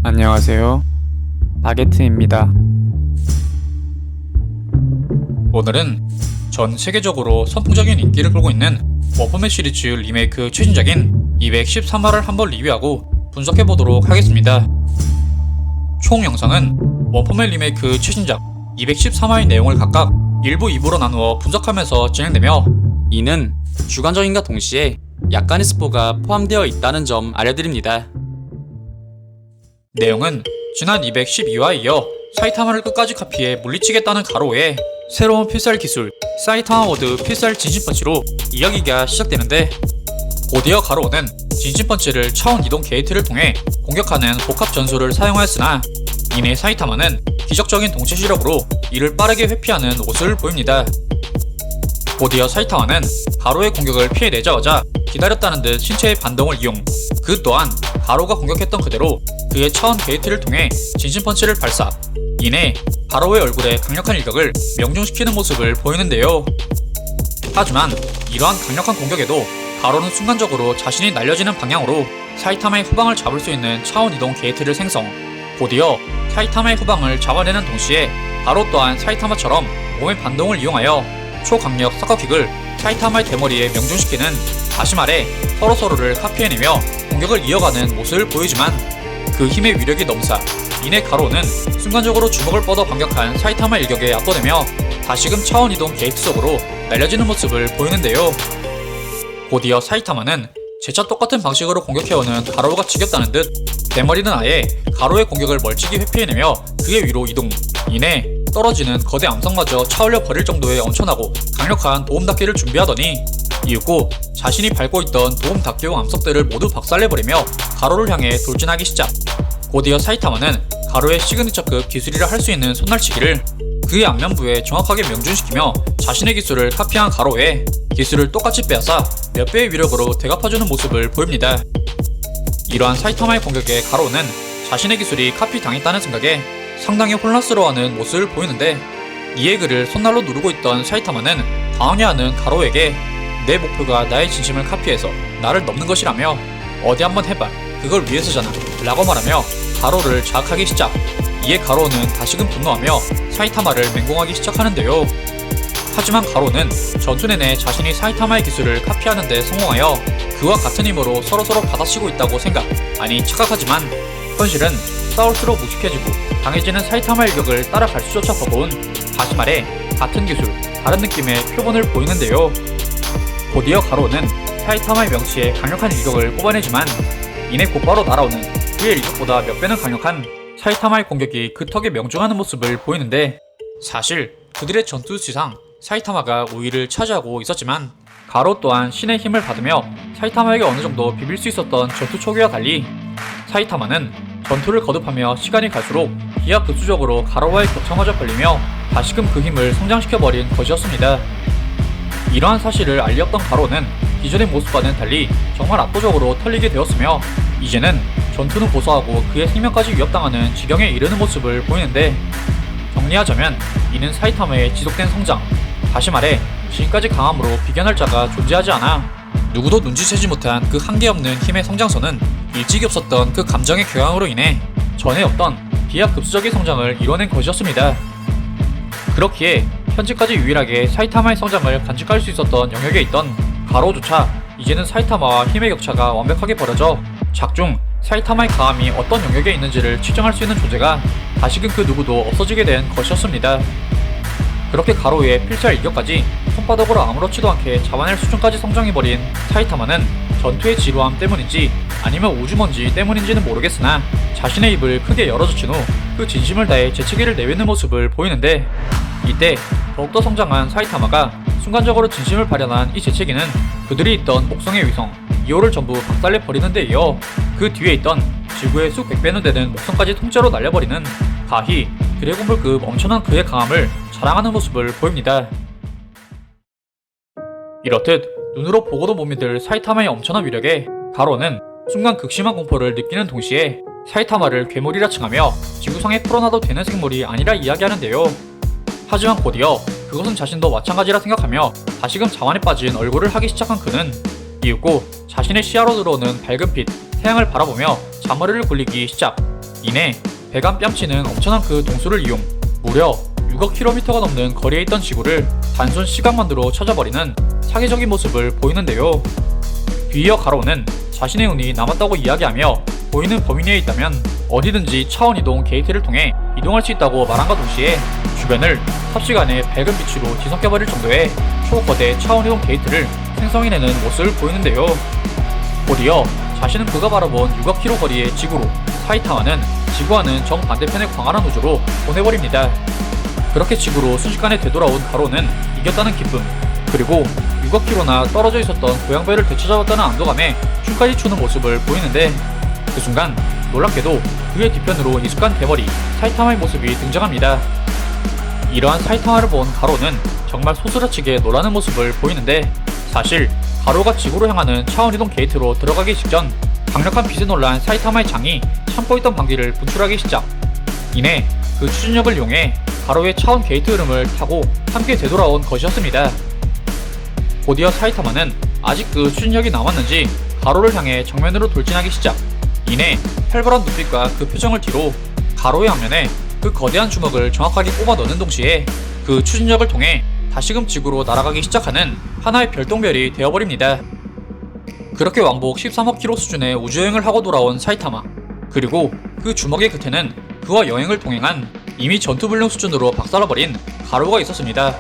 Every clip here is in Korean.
안녕하세요. 바게트입니다. 오늘은 전 세계적으로 선풍적인 인기를 끌고 있는 워퍼맨 시리즈 리메이크 최신작인 213화를 한번 리뷰하고 분석해보도록 하겠습니다. 총 영상은 워퍼맨 리메이크 최신작 213화의 내용을 각각 1부, 2부로 나누어 분석하면서 진행되며, 이는 주관적인과 동시에 약간의 스포가 포함되어 있다는 점 알려드립니다. 내용은 지난 212화에 이어 사이타마를 끝까지 카피해 물리치겠다는 가로에 새로운 필살 기술 사이타마 워드 필살 진심펀치로 이야기가 시작되는데, 곧이어 가로우는 진심펀치를 차원 이동 게이트를 통해 공격하는 복합 전술을 사용하였으나, 이내 사이타마는 기적적인 동체 시력으로 이를 빠르게 회피하는 모습을 보입니다. 곧이어 사이타마는 가로의 공격을 피해내자마자 기다렸다는 듯 신체의 반동을 이용, 그 또한 가로가 공격했던 그대로 그의 차원 게이트를 통해 진심펀치를 발사, 이내 가로의 얼굴에 강력한 일격을 명중시키는 모습을 보이는데요. 하지만 이러한 강력한 공격에도 가로는 순간적으로 자신이 날려지는 방향으로 사이타마의 후방을 잡을 수 있는 차원 이동 게이트를 생성, 곧이어 사이타마의 후방을 잡아내는 동시에 가로 또한 사이타마처럼 몸의 반동을 이용하여 초강력 사커킥을 사이타마의 대머리에 명중시키는, 다시 말해 서로를 카피해내며 공격을 이어가는 모습을 보이지만, 그 힘의 위력이 넘사 이내 가로는 순간적으로 주먹을 뻗어 반격한 사이타마 일격에 압도되며 다시금 차원 이동 게이트 속으로 날려지는 모습을 보이는데요. 곧이어 사이타마는 재차 똑같은 방식으로 공격해오는 가로가 지겹다는 듯 대머리는 아예 가로의 공격을 멀찍이 회피해내며 그의 위로 이동, 이내 떨어지는 거대 암석마저 차올려 버릴 정도의 엄청나고 강력한 도움 닫기를 준비하더니, 이윽고 자신이 밟고 있던 도움 닫기용 암석들을 모두 박살내버리며 가로를 향해 돌진하기 시작. 곧이어 사이타마는 가로의 시그니처급 기술이라 할 수 있는 손날치기를 그의 안면부에 정확하게 명중시키며 자신의 기술을 카피한 가로에 기술을 똑같이 빼앗아 몇 배의 위력으로 되갚아주는 모습을 보입니다. 이러한 사이타마의 공격에 가로는 자신의 기술이 카피당했다는 생각에 상당히 혼란스러워하는 모습을 보이는데, 이에 그를 손날로 누르고 있던 사이타마는 당황해하는 가로에게 내 목표가 나의 진심을 카피해서 나를 넘는 것이라며 어디 한번 해봐, 그걸 위해서잖아 라고 말하며 가로를 자학하기 시작. 이에 가로는 다시금 분노하며 사이타마를 맹공하기 시작하는데요. 하지만 가로는 전투 내내 자신이 사이타마의 기술을 카피하는 데 성공하여 그와 같은 힘으로 서로 받아치고 있다고 착각하지만, 현실은 싸울수록 묵직해지고 강해지는 사이타마 일격을 따라갈 수조차 버거운, 다시 말해 같은 기술 다른 느낌의 표본을 보이는데요. 곧이어 가로는 사이타마의 명치에 강력한 일격을 뽑아내지만, 이내 곧바로 날아오는 그의 일격보다 몇 배는 강력한 사이타마의 공격이 그 턱에 명중하는 모습을 보이는데, 사실 그들의 전투 수지상 사이타마가 우위를 차지하고 있었지만, 가로 또한 신의 힘을 받으며 사이타마에게 어느 정도 비빌 수 있었던 전투 초기와 달리, 사이타마는 전투를 거듭하며 시간이 갈수록 기하급수적으로 가로와의 격차마저 걸리며 다시금 그 힘을 성장시켜버린 것이었습니다. 이러한 사실을 알리었던 가로는 기존의 모습과는 달리 정말 압도적으로 털리게 되었으며, 이제는 전투는 고사하고 그의 생명까지 위협당하는 지경에 이르는 모습을 보이는데, 정리하자면 이는 사이타마의 지속된 성장, 다시 말해 지금까지 강함으로 비견할 자가 존재하지 않아 누구도 눈치채지 못한 그 한계없는 힘의 성장선은 일찍이 없었던 그 감정의 궤강으로 인해 전에 없던 비약급수적인 성장을 이뤄낸 것이었습니다. 그렇기에 현재까지 유일하게 사이타마의 성장을 간직할 수 있었던 영역에 있던 가로조차 이제는 사이타마와 힘의 격차가 완벽하게 벌어져 작중 사이타마의 강함이 어떤 영역에 있는지를 측정할 수 있는 존재가 다시금 그 누구도 없어지게 된 것이었습니다. 그렇게 가로의 필살 일격까지 손바닥으로 아무렇지도 않게 잡아낼 수준까지 성장해버린 사이타마는 전투의 지루함 때문인지 아니면 우주먼지 때문인지는 모르겠으나 자신의 입을 크게 열어젖힌 후 그 진심을 다해 재채기를 내뱉는 모습을 보이는데, 이때 더욱더 성장한 사이타마가 순간적으로 진심을 발현한 이 재채기는 그들이 있던 목성의 위성 이오를 전부 박살내버리는 데 이어 그 뒤에 있던 지구의 수백 배는 되는 목성까지 통째로 날려버리는 가히 드래곤볼급 엄청난 그의 강함을 자랑하는 모습을 보입니다. 이렇듯 눈으로 보고도 못 믿을 사이타마의 엄청난 위력에 가로는 순간 극심한 공포를 느끼는 동시에 사이타마를 괴물이라 칭하며 지구상에 풀어놔도 되는 생물이 아니라 이야기하는데요. 하지만 곧이어 그것은 자신도 마찬가지라 생각하며 다시금 자만에 빠진 얼굴을 하기 시작한 그는 이윽고 자신의 시야로 들어오는 밝은 빛, 태양을 바라보며 잔머리를 굴리기 시작. 이내 배간 뺨치는 엄청난 그 동수를 이용 무려 6억 킬로미터가 넘는 거리에 있던 지구를 단순 시각만으로 찾아버리는 사기적인 모습을 보이는데요. 뒤이어 가로는 자신의 운이 남았다고 이야기하며 보이는 범위 내에 있다면 어디든지 차원 이동 게이트를 통해 이동할 수 있다고 말함과 동시에 주변을 삽시간에 밝은 빛으로 뒤섞여버릴 정도의 초거대 차원 이동 게이트를 생성해내는 모습을 보이는데요. 곧이어 자신은 그가 바라본 6억 킬로 거리의 지구로 사이타마는 지구와는 정반대편의 광활한 우주로 보내버립니다. 그렇게 지구로 순식간에 되돌아온 가로는 이겼다는 기쁨, 그리고 6억 킬로나 떨어져 있었던 고향배를 되찾아왔다는 안도감에 춤까지 추는 모습을 보이는데, 그 순간 놀랍게도 그의 뒤편으로 익숙한 대머리 사이타마의 모습이 등장합니다. 이러한 사이타마를 본 가로는 정말 소스라치게 놀라는 모습을 보이는데, 사실 가로가 지구로 향하는 차원이동 게이트로 들어가기 직전 강력한 빛에 놀란 사이타마의 장이 참고 있던 방귀를 분출하기 시작. 이내 그 추진력을 이용해 가로의 차원 게이트 흐름을 타고 함께 되돌아온 것이었습니다. 곧이어 사이타마는 아직 그 추진력이 남았는지 가로를 향해 정면으로 돌진하기 시작. 이내 활발한 눈빛과 그 표정을 뒤로 가로의 앞면에 그 거대한 주먹을 정확하게 꼽아 넣는 동시에 그 추진력을 통해 다시금 지구로 날아가기 시작하는 하나의 별똥별이 되어버립니다. 그렇게 왕복 13억 킬로 수준의 우주여행을 하고 돌아온 사이타마, 그리고 그 주먹의 끝에는 그와 여행을 동행한 이미 전투불능 수준으로 박살나버린 가로가 있었습니다.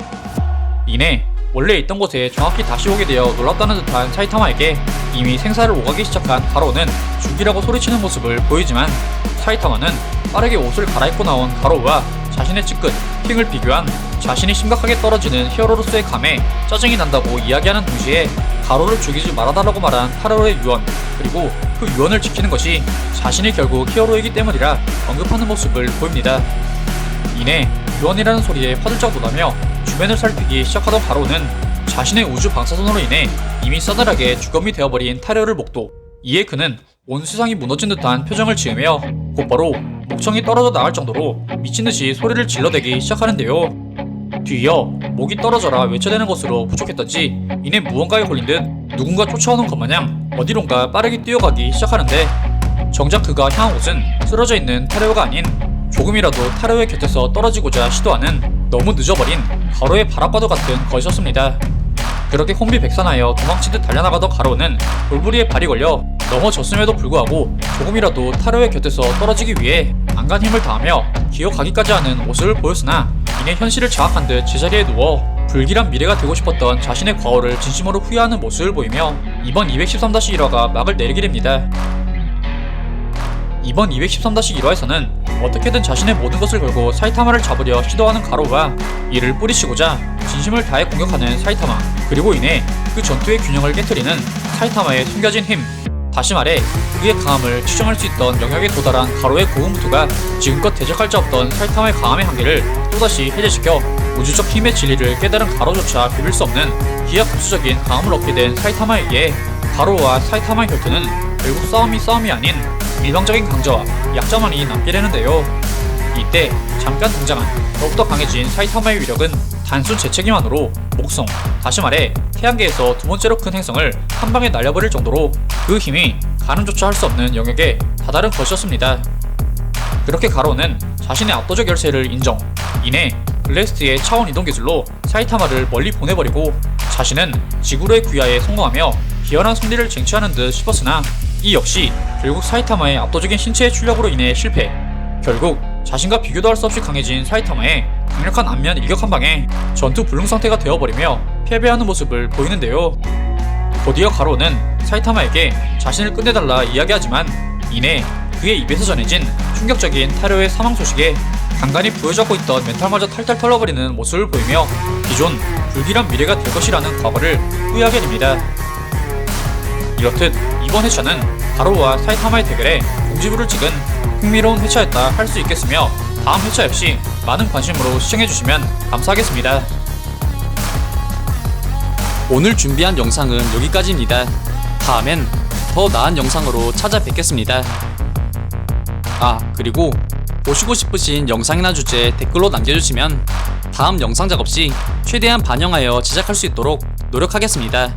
이내 원래 있던 곳에 정확히 다시 오게 되어 놀랍다는 듯한 사이타마에게 이미 생사를 오가기 시작한 가로는 죽이라고 소리치는 모습을 보이지만, 사이타마는 빠르게 옷을 갈아입고 나온 가로와 자신의 찌끝, 킹을 비교한 자신이 심각하게 떨어지는 히어로로서의 감에 짜증이 난다고 이야기하는 동시에 가로를 죽이지 말아달라고 말한 타로의 유언, 그리고 그 유언을 지키는 것이 자신이 결국 히어로이기 때문이라 언급하는 모습을 보입니다. 이내 유언이라는 소리에 화들짝 놀라며 주변을 살피기 시작하던 가로는 자신의 우주 방사선으로 인해 이미 싸늘하게 주검이 되어버린 타로를 목도, 이에 그는 온 세상이 무너진 듯한 표정을 지으며 곧바로 목청이 떨어져 나갈 정도로 미친듯이 소리를 질러대기 시작하는데요. 뒤이어 목이 떨어져라 외쳐대는 것으로 부족했던지 이내 무언가에 홀린 듯 누군가 쫓아오는 것 마냥 어디론가 빠르게 뛰어가기 시작하는데, 정작 그가 향한 곳은 쓰러져 있는 타로가 아닌 조금이라도 타로의 곁에서 떨어지고자 시도하는 너무 늦어버린 가로의 발악과도 같은 것이었습니다. 그렇게 혼비백산하여 도망치듯 달려나가던 가로는 돌부리에 발이 걸려 넘어졌음에도 불구하고 조금이라도 타로의 곁에서 떨어지기 위해 안간 힘을 다하며 기어가기까지 하는 모습을 보였으나, 이내 현실을 자학한 듯 제자리에 누워 불길한 미래가 되고 싶었던 자신의 과거를 진심으로 후회하는 모습을 보이며 이번 213-1화가 막을 내리게 됩니다. 이번 213-1화에서는 어떻게든 자신의 모든 것을 걸고 사이타마를 잡으려 시도하는 가로와 이를 뿌리치고자 진심을 다해 공격하는 사이타마, 그리고 이내 그 전투의 균형을 깨트리는 사이타마의 숨겨진 힘, 다시 말해 그의 강함을 추정할 수 있던 영역에 도달한 가로의 고군분투가 지금껏 대적할 자 없던 사이타마의 강함의 한계를 또다시 해제시켜 우주적 힘의 진리를 깨달은 가로조차 비빌 수 없는 기하급수적인 강함을 얻게 된 사이타마에 의해 가로와 사이타마의 결투는 결국 싸움이 아닌 일방적인 강자와 약자만이 남게 되는데요. 이때 잠깐 등장한 더욱더 강해진 사이타마의 위력은 단순 재채기만으로 목성, 다시 말해 태양계에서 두 번째로 큰 행성을 한 방에 날려버릴 정도로 그 힘이 가늠조차 할 수 없는 영역에 다다른 것이었습니다. 그렇게 가로는 자신의 압도적 열세를 인정, 이내 블레스트의 차원 이동 기술로 사이타마를 멀리 보내버리고 자신은 지구로의 귀화에 성공하며 기현한 승리를 쟁취하는 듯 싶었으나, 이 역시 결국 사이타마의 압도적인 신체의 출력으로 인해 실패, 결국 자신과 비교도 할 수 없이 강해진 사이타마의 강력한 안면 일격 한 방에 전투 불능 상태가 되어버리며 패배하는 모습을 보이는데요. 곧이어 가로는 사이타마에게 자신을 끝내달라 이야기하지만, 이내 그의 입에서 전해진 충격적인 타로의 사망 소식에 간간히 부여잡고 있던 멘탈마저 탈탈 털어버리는 모습을 보이며 기존 불길한 미래가 될 것이라는 과거를 후회하게 됩니다. 이렇듯 이번 회차는 가로와 사이타마의 대결에 공지부를 찍은 흥미로운 회차였다 할 수 있겠으며, 다음 회차 역시 많은 관심으로 시청해주시면 감사하겠습니다. 오늘 준비한 영상은 여기까지입니다. 다음엔 더 나은 영상으로 찾아뵙겠습니다. 아, 그리고 보시고 싶으신 영상이나 주제 댓글로 남겨주시면 다음 영상 작업 시 최대한 반영하여 제작할 수 있도록 노력하겠습니다.